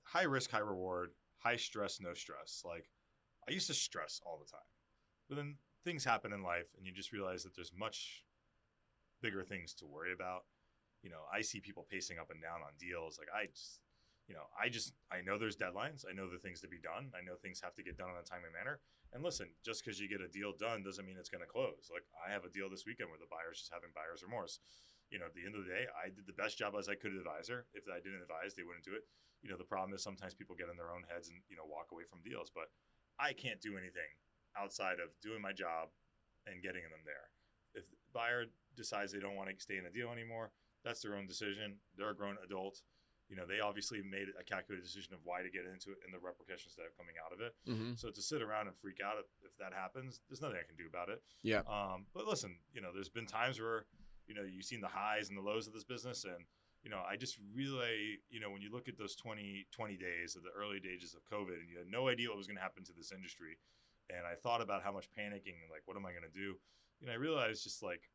high risk, high reward, high stress, no stress. Like, I used to stress all the time, but then things happen in life and you just realize that there's much bigger things to worry about. I see people pacing up and down on deals. Like, I know there's deadlines. I know the things to be done. I know things have to get done in a timely manner. And listen, just because you get a deal done doesn't mean it's going to close. Like, I have a deal this weekend where the buyer's just having buyer's remorse. At the end of the day, I did the best job as I could as advisor. If I didn't advise, they wouldn't do it. The problem is sometimes people get in their own heads and, walk away from deals. But I can't do anything outside of doing my job and getting them there. If the buyer decides they don't want to stay in a deal anymore, that's their own decision. They're a grown adult. They obviously made a calculated decision of why to get into it and the repercussions that are coming out of it. Mm-hmm. So to sit around and freak out if that happens, there's nothing I can do about it. Yeah. But listen, there's been times where, you've seen the highs and the lows of this business. And, I just really, when you look at those 20 days of the early stages of COVID and you had no idea what was going to happen to this industry. And I thought about how much panicking and like, what am I going to do? I realized just like,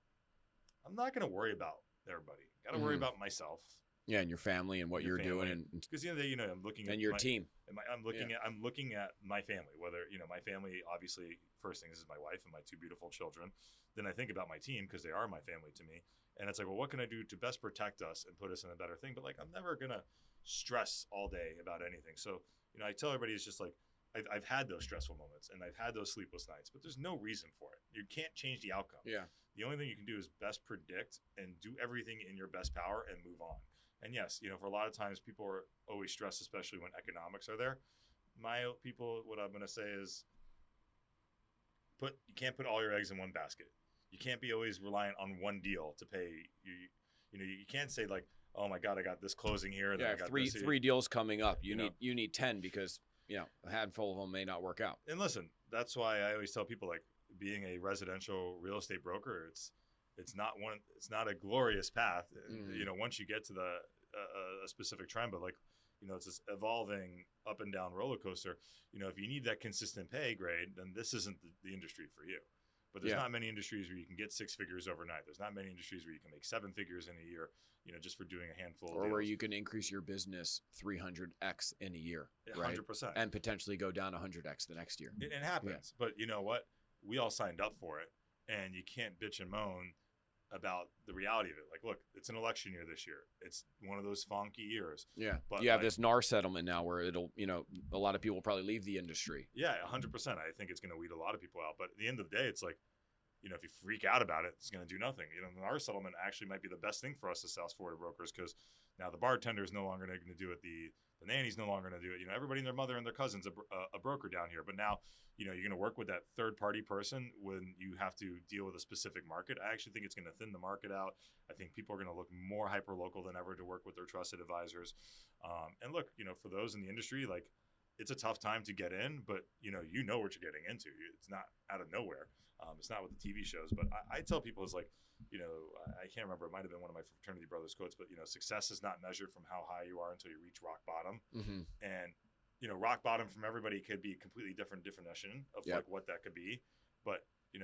I'm not going to worry about everybody. Got to worry about myself. Yeah, and your family and what you're doing, and because the end of the day, I'm looking at your team. I'm looking at my family. Whether my family, obviously, first thing is my wife and my two beautiful children. Then I think about my team because they are my family to me. And it's like, well, what can I do to best protect us and put us in a better thing? But like, I'm never gonna stress all day about anything. So I tell everybody, it's just like I've had those stressful moments and I've had those sleepless nights, but there's no reason for it. You can't change the outcome. Yeah. The only thing you can do is best predict and do everything in your best power and move on. And yes, for a lot of times people are always stressed, especially when economics are there. My people, what I'm going to say is you can't put all your eggs in one basket. You can't be always reliant on one deal to pay. You can't say like, oh my God, I got this closing here. And yeah, I got three deals coming up. You need 10 because, a handful of them may not work out. And listen, that's why I always tell people like being a residential real estate broker, it's not a glorious path. Once you get to a specific trend, but like, it's this evolving up and down roller coaster. If you need that consistent pay grade, then this isn't the industry for you. But there's not many industries where you can get 6 figures overnight. There's not many industries where you can make 7 figures in a year, just for doing a handful of deals. Where you can increase your business 300x in a year, 100%. And potentially go down 100x the next year. It happens. Yeah. But you know what? We all signed up for it, and you can't bitch and moan about the reality of it. Like, look, it's an election year this year. It's one of those funky years. Yeah. But you have this NAR settlement now where it'll, a lot of people will probably leave the industry. Yeah, 100%. I think it's going to weed a lot of people out. But at the end of the day, it's like, if you freak out about it, it's going to do nothing. The NAR settlement actually might be the best thing for us as South Florida brokers because now the bartender is no longer going to do it. The nanny's no longer going to do it. Everybody and their mother and their cousin's a broker down here. But now, you're going to work with that third party person when you have to deal with a specific market. I actually think it's going to thin the market out. I think people are going to look more hyper local than ever to work with their trusted advisors. And look, for those in the industry, like it's a tough time to get in, but you know what you're getting into. It's not out of nowhere. It's not with the TV shows, but I tell people it's like, I can't remember. It might have been one of my fraternity brothers' quotes, but success is not measured from how high you are until you reach rock bottom. Mm-hmm. And rock bottom from everybody could be a completely different definition of like what that could be. But you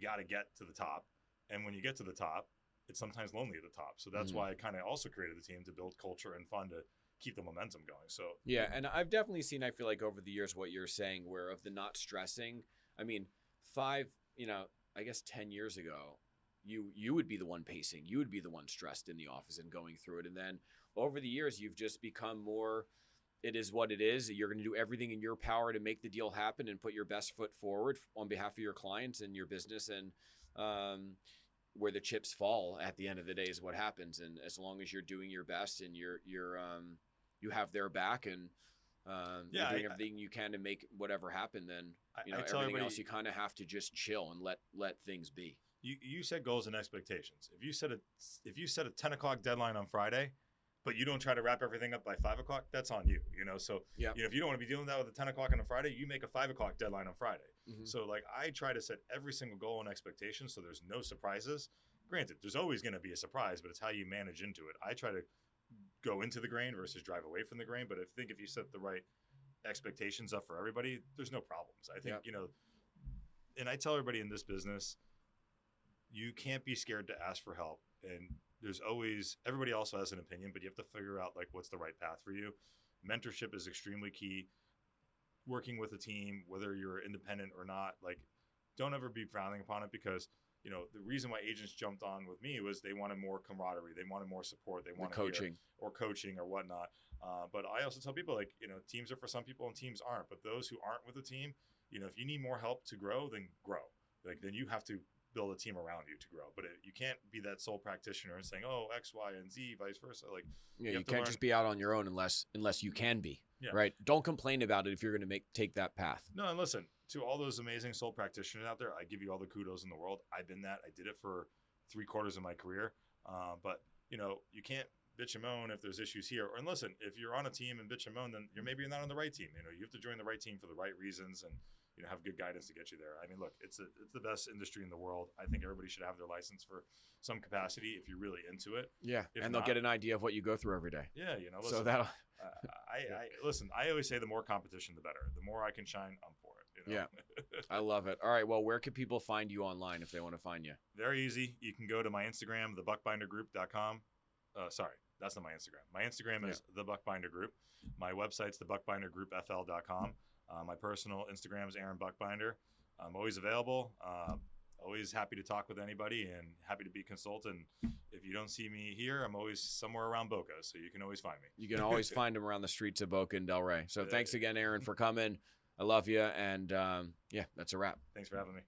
got to get to the top, and when you get to the top, it's sometimes lonely at the top. So that's why I kind of also created the team to build culture and fun to keep the momentum going. So yeah, and I've definitely seen, I feel like over the years, what you're saying, where of the not stressing. I mean, 10 years ago, you would be the one pacing. You would be the one stressed in the office and going through it. And then over the years, you've just become more it is what it is. You're going to do everything in your power to make the deal happen and put your best foot forward on behalf of your clients and your business. And where the chips fall at the end of the day is what happens. And as long as you're doing your best and you have their back and you're doing everything you can to make whatever happen, then everything else you kind of have to just chill and let things be. You set goals and expectations. If you set a 10 o'clock deadline on Friday, but you don't try to wrap everything up by 5 o'clock, that's on you. So if you don't want to be doing that with a 10 o'clock on a Friday, you make a 5 o'clock deadline on Friday. Mm-hmm. So like I try to set every single goal and expectation so there's no surprises. Granted, there's always going to be a surprise, but it's how you manage into it. I try to go into the grain versus drive away from the grain. But I think if you set the right expectations up for everybody, there's no problems. I think, and I tell everybody in this business, you can't be scared to ask for help. And there's always, everybody also has an opinion, but you have to figure out like what's the right path for you. Mentorship is extremely key. Working with a team, whether you're independent or not, like don't ever be frowning upon it, because the reason why agents jumped on with me was they wanted more camaraderie, they wanted more support, they wanted coaching or whatnot. But I also tell people like, teams are for some people and teams aren't. But those who aren't with a team, if you need more help to grow, then grow. Like then you have to build a team around you to grow. But you can't be that sole practitioner and saying, oh, X, Y, and Z, vice versa. Like you can't just be out on your own unless you can be. Yeah. Right. Don't complain about it if you're going to take that path. No, and listen, to all those amazing sole practitioners out there, I give you all the kudos in the world. I've been that. I did it for 3/4 of my career. But you can't bitch and moan if there's issues here. And listen, if you're on a team and bitch and moan, then maybe you're not on the right team. You have to join the right team for the right reasons and have good guidance to get you there. I mean, look, it's the best industry in the world. I think everybody should have their license for some capacity if you're really into it. Yeah, and they'll get an idea of what you go through every day. Yeah, listen, so that'll. Listen. I always say the more competition, the better. The more I can shine, I'm for it. Yeah, I love it. All right, well, where can people find you online if they want to find you? Very easy. You can go to my Instagram, thebuckbindergroup.com. Sorry, that's not my Instagram. My Instagram is the Buchbinder Group. My website's thebuckbindergroupfl.com. My personal Instagram is Aaron Buchbinder. I'm always available. Always happy to talk with anybody and happy to be a consultant. If you don't see me here, I'm always somewhere around Boca, so you can always find me. You can always find him around the streets of Boca and Delray. So thanks again, Aaron, for coming. I love you, and that's a wrap. Thanks for having me.